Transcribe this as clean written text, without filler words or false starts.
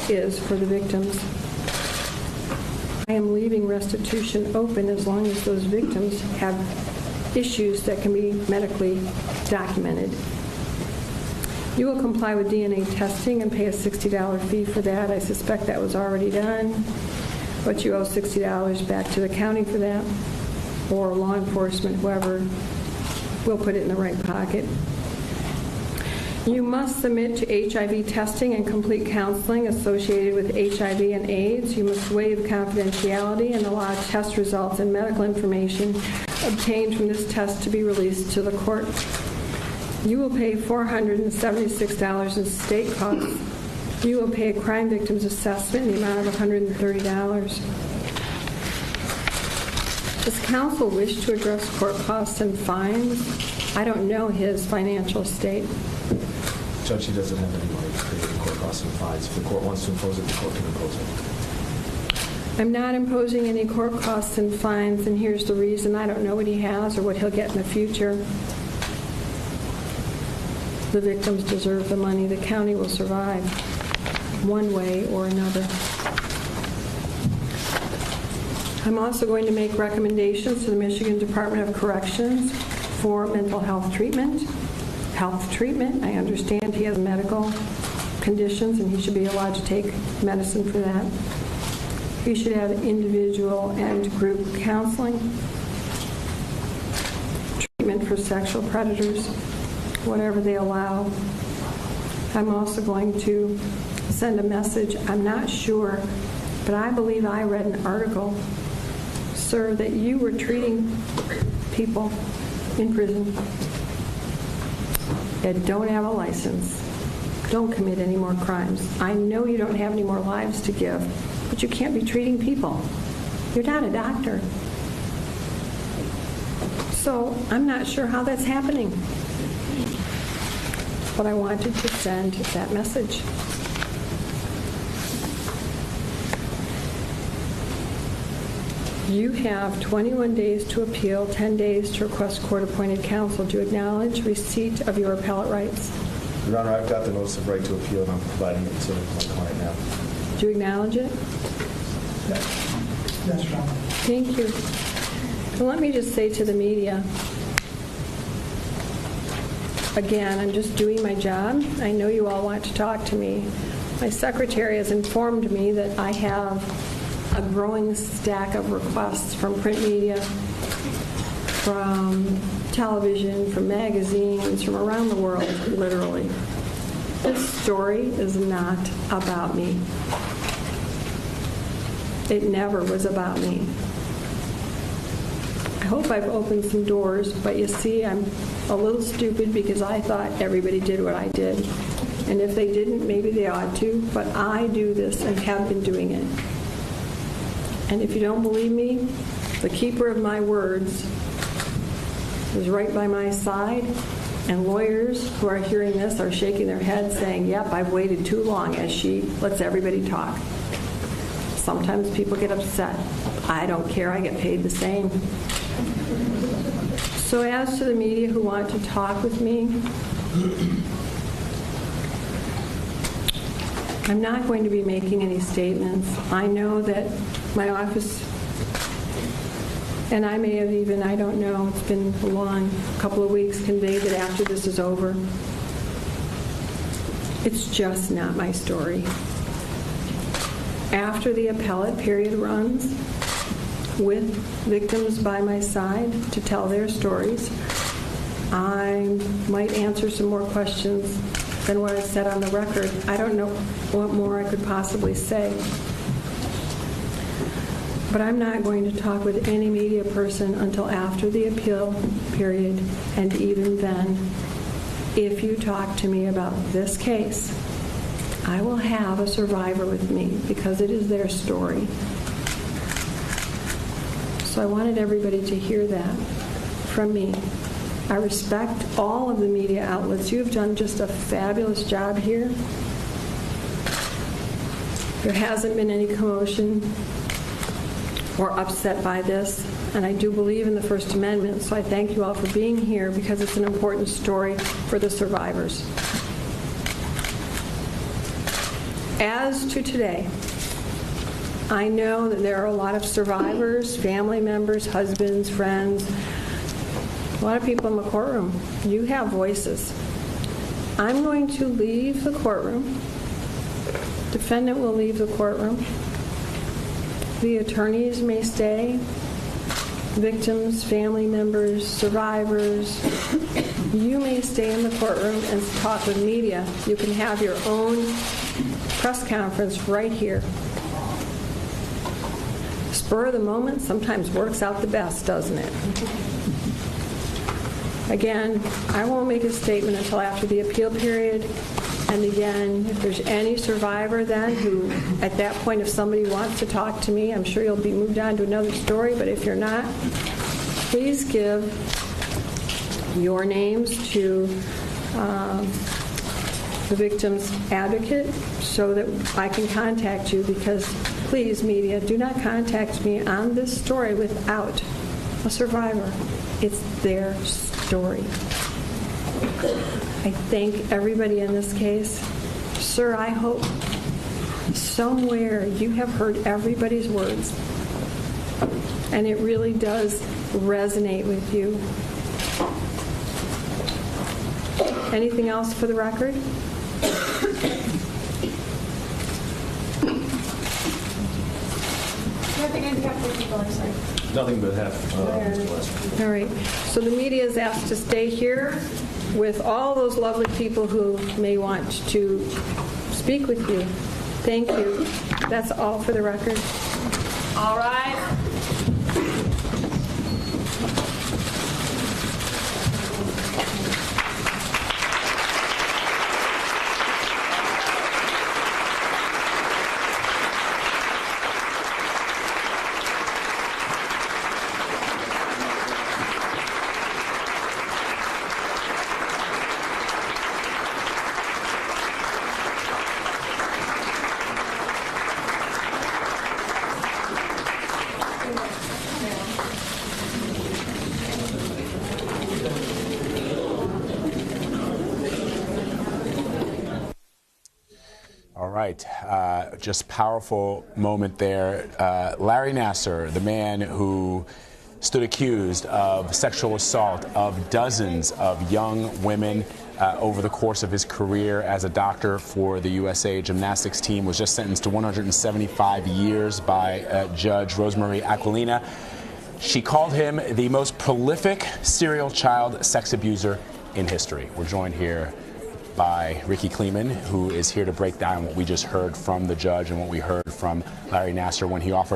is for the victims. I am leaving restitution open as long as those victims have issues that can be medically documented. You will comply with DNA testing and pay a $60 fee for that. I suspect that was already done, but you owe $60 back to the county for that, or law enforcement, whoever. We'll put it in the right pocket. You must submit to HIV testing and complete counseling associated with HIV and AIDS. You must waive confidentiality and allow test results and medical information obtained from this test to be released to the court. You will pay $476 in state costs. You will pay a crime victims assessment in the amount of $130. Does counsel wish to address court costs and fines? I don't know his financial state. Judge, he doesn't have any money to pay the court costs and fines. If the court wants to impose it, the court can impose it. I'm not imposing any court costs and fines, and here's the reason. I don't know what he has or what he'll get in the future. The victims deserve the money. The county will survive one way or another. I'm also going to make recommendations to the Michigan Department of Corrections for mental health treatment. I understand he has medical conditions and he should be allowed to take medicine for that. He should have individual and group counseling, treatment for sexual predators, whatever they allow. I'm also going to send a message. I'm not sure, but I believe I read an article, sir, that you were treating people in prison that don't have a license. Don't commit any more crimes. I know you don't have any more lives to give, but you can't be treating people. You're not a doctor. So I'm not sure how that's happening. But I wanted to send that message. You have 21 days to appeal, 10 days to request court-appointed counsel. Do you acknowledge receipt of your appellate rights? Your Honor, I've got the notice of right to appeal, and I'm providing it to my client now. Do you acknowledge it? Yes, Your Honor. Thank you. So let me just say to the media, again, I'm just doing my job. I know you all want to talk to me. My secretary has informed me that I have a growing stack of requests from print media, from television, from magazines, from around the world, literally. This story is not about me. It never was about me. I hope I've opened some doors, but you see, I'm a little stupid because I thought everybody did what I did. And if they didn't, maybe they ought to, but I do this and have been doing it. And if you don't believe me, the keeper of my words is right by my side, and lawyers who are hearing this are shaking their heads saying, yep, I've waited too long as she lets everybody talk. Sometimes people get upset. I don't care, I get paid the same. So as to the media who want to talk with me, I'm not going to be making any statements. I know that my office, and I may have even, I don't know, it's been a long couple of weeks, conveyed that after this is over, it's just not my story. After the appellate period runs, with victims by my side to tell their stories, I might answer some more questions than what I said on the record. I don't know what more I could possibly say. But I'm not going to talk with any media person until after the appeal period, and even then, if you talk to me about this case, I will have a survivor with me because it is their story. So I wanted everybody to hear that from me. I respect all of the media outlets. You have done just a fabulous job here. There hasn't been any commotion or upset by this, and I do believe in the First Amendment, so I thank you all for being here because it's an important story for the survivors. As to today, I know that there are a lot of survivors, family members, husbands, friends, a lot of people in the courtroom. You have voices. I'm going to leave the courtroom. Defendant will leave the courtroom. The attorneys may stay. Victims, family members, survivors, you may stay in the courtroom and talk with media. You can have your own press conference right here. Spur of the moment sometimes works out the best, doesn't it? Again, I won't make a statement until after the appeal period. And again, if there's any survivor then who, at that point, if somebody wants to talk to me, I'm sure you'll be moved on to another story, but if you're not, please give your names to the victim's advocate so that I can contact you, because please, media, do not contact me on this story without a survivor. It's their story. I thank everybody in this case. Sir, I hope somewhere you have heard everybody's words, and it really does resonate with you. Anything else for the record? Nothing but half. All right. So the media is asked to stay here with all those lovely people who may want to speak with you. Thank you. That's all for the record. All right. Just powerful moment there. Larry Nassar, the man who stood accused of sexual assault of dozens of young women over the course of his career as a doctor for the USA gymnastics team, was just sentenced to 175 years by Judge Rosemarie Aquilina. She called him the most prolific serial child sex abuser in history. We're joined here by Ricky Kleeman, who is here to break down what we just heard from the judge and what we heard from Larry Nassar when he offered